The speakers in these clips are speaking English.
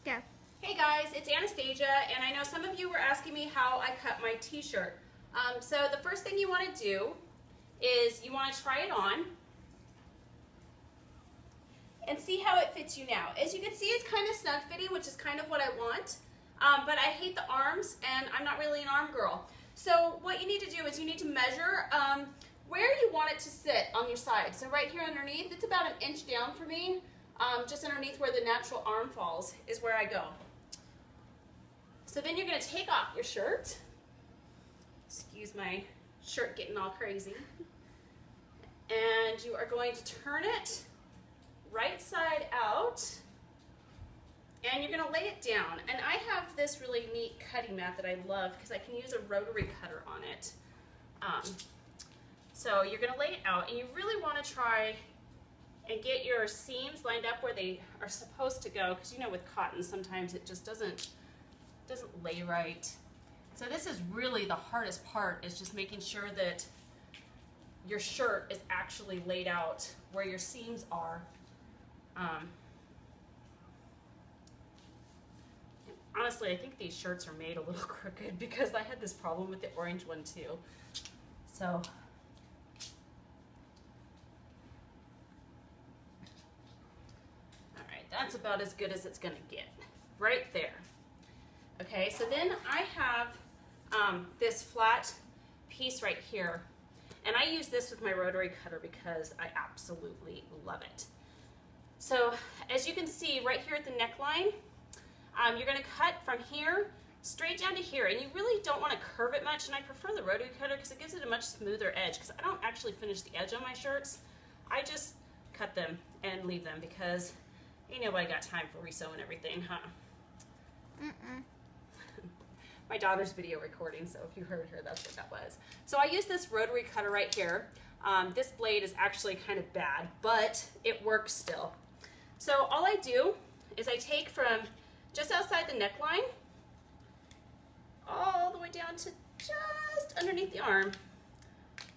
Go. Hey guys, it's Anastasia, and I know some of you were asking me how I cut my t-shirt. So the first thing you want to do is you want to try it on and see how it fits you now. As you can see, it's kind of snug fitting, which is kind of what I want, but I hate the arms, and I'm not really an arm girl. So what you need to do is you need to measure where you want it to sit on your side. So right here underneath, it's about 1 inch down for me. Just underneath where the natural arm falls is where I go. So then you're going to take off your shirt. Excuse my shirt getting all crazy. And you are going to turn it right side out. And you're going to lay it down. And I have this really neat cutting mat that I love because I can use a rotary cutter on it. So you're going to lay it out, and you really want to try and get your seams lined up where they are supposed to go, because you know with cotton sometimes it just doesn't lay right. So this is really the hardest part, is just making sure that your shirt is actually laid out where your seams are. Honestly, I think these shirts are made a little crooked because I had this problem with the orange one too. So that's about as good as it's going to get, right there. Okay, so then I have this flat piece right here, and I use this with my rotary cutter because I absolutely love it. So as you can see right here at the neckline, you're going to cut from here straight down to here, and you really don't want to curve it much, and I prefer the rotary cutter because it gives it a much smoother edge, because I don't actually finish the edge on my shirts. I just cut them and leave them because ain't nobody got time for resewing everything, huh? My daughter's video recording, so if you heard her, that's what that was. So I use this rotary cutter right here. This blade is actually kind of bad, but it works still. So all I do is I take from just outside the neckline all the way down to just underneath the arm.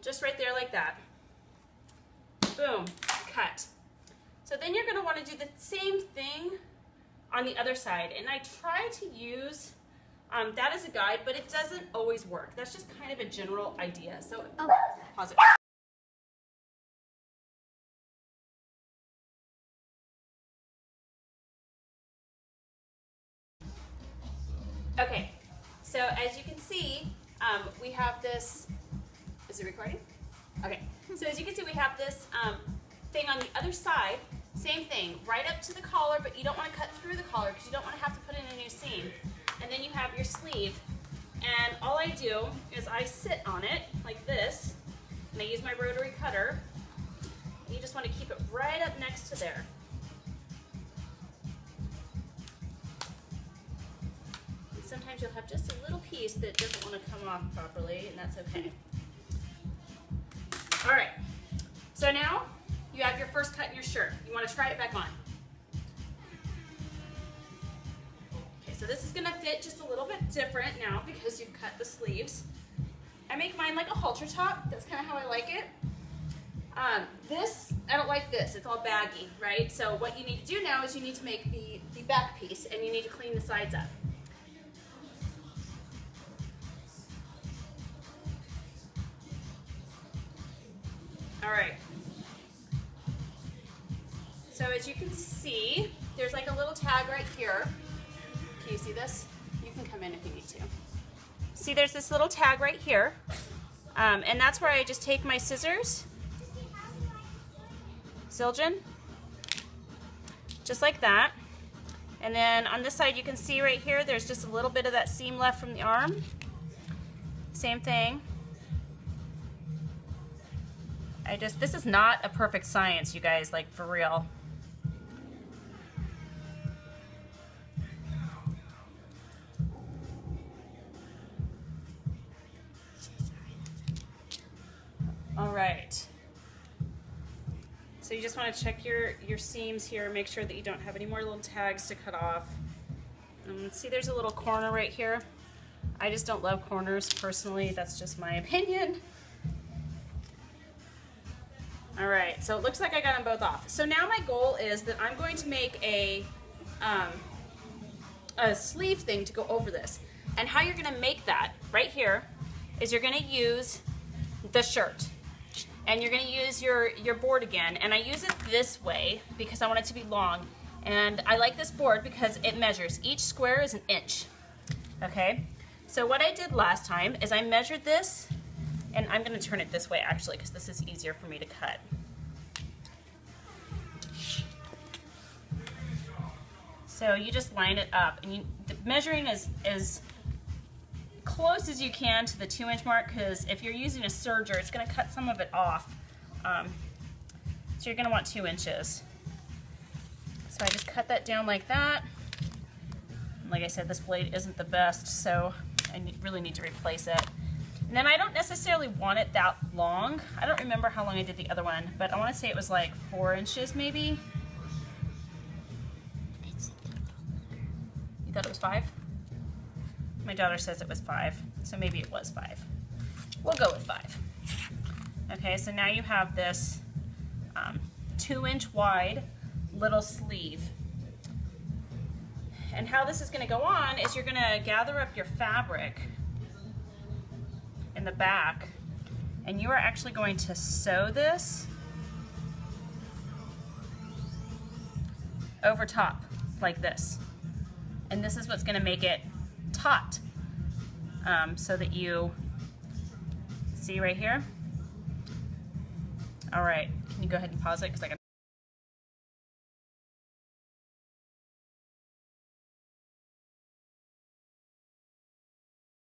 Just right there like that. Boom, cut. So then you're going to want to do the same thing on the other side, and I try to use that as a guide, but it doesn't always work. That's just kind of a general idea. So pause it. Okay, so as you can see, we have this. Is it recording? Okay, so as you can see, we have this thing on the other side. Same thing, right up to the collar, but you don't want to cut through the collar because you don't want to have to put in a new seam. And then you have your sleeve, and all I do is I sit on it like this, and I use my rotary cutter. And you just want to keep it right up next to there. And sometimes you'll have just a little piece that doesn't want to come off properly, and that's okay. All right, so now you have your first cut in your shirt. You want to try it back on. Okay, so this is going to fit just a little bit different now because you've cut the sleeves. I make mine like a halter top. That's kind of how I like it. This, I don't like this. It's all baggy, right? So what you need to do now is you need to make the back piece, and you need to clean the sides up. All right. So as you can see, there's like a little tag right here. Can you see this? You can come in if you need to. See, there's this little tag right here. And that's where I just take my scissors, Zildjian, just like that. And then on this side, you can see right here, there's just a little bit of that seam left from the arm. Same thing. This is not a perfect science, you guys, like for real. All right. So you just want to check your seams here, make sure that you don't have any more little tags to cut off. See, there's a little corner right here. I just don't love corners personally. That's just my opinion. All right, so it looks like I got them both off. So now my goal is that I'm going to make a a sleeve thing to go over this. And how you're gonna make that right here is you're gonna use the shirt. And you're gonna use your board again. And I use it this way because I want it to be long. And I like this board because it measures. Each square is an inch, okay? So what I did last time is I measured this, and I'm gonna turn it this way actually because this is easier for me to cut. So you just line it up, and the measuring is as close as you can to the 2-inch mark, because if you're using a serger, it's going to cut some of it off. So you're going to want 2 inches. So I just cut that down like that. And like I said, this blade isn't the best, so I really need to replace it. And then I don't necessarily want it that long. I don't remember how long I did the other one, but I want to say it was like 4 inches maybe. You thought it was 5? My daughter says it was 5, so maybe it was 5. We'll go with 5. Okay, so now you have this 2-inch wide little sleeve. And how this is going to go on is you're going to gather up your fabric in the back, and you are actually going to sew this over top like this. And this is what's going to make it taut, so that you see right here. All right, can you go ahead and pause it because I got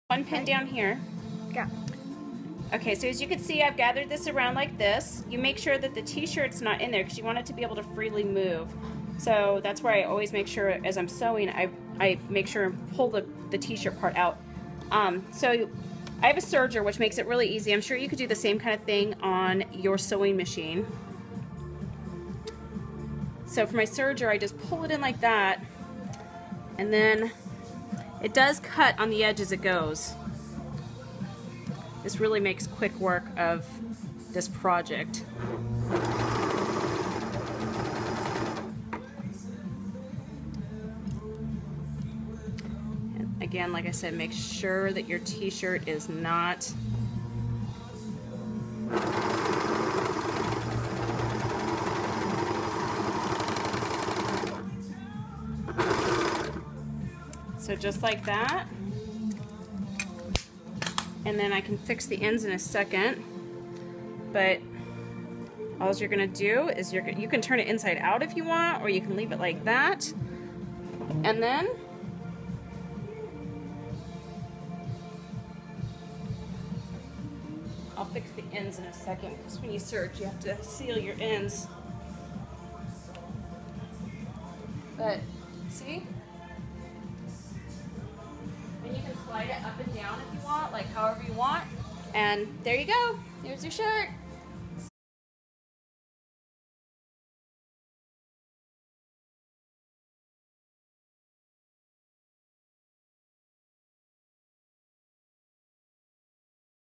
one pin down here. Yeah. Okay, so as you can see, I've gathered this around like this. You make sure that the t-shirt's not in there because you want it to be able to freely move. So that's where I always make sure, as I'm sewing, I make sure and pull the t-shirt part out. So I have a serger, which makes it really easy. I'm sure you could do the same kind of thing on your sewing machine. So for my serger, I just pull it in like that, and then it does cut on the edge as it goes. This really makes quick work of this project. Again, like I said, make sure that your t-shirt is not so just like that. And then I can fix the ends in a second, but all you're gonna do is you can turn it inside out if you want, or you can leave it like that. And then I'll fix the ends in a second, because when you serge, you have to seal your ends. But see? And you can slide it up and down if you want, like however you want. And there you go. Here's your shirt.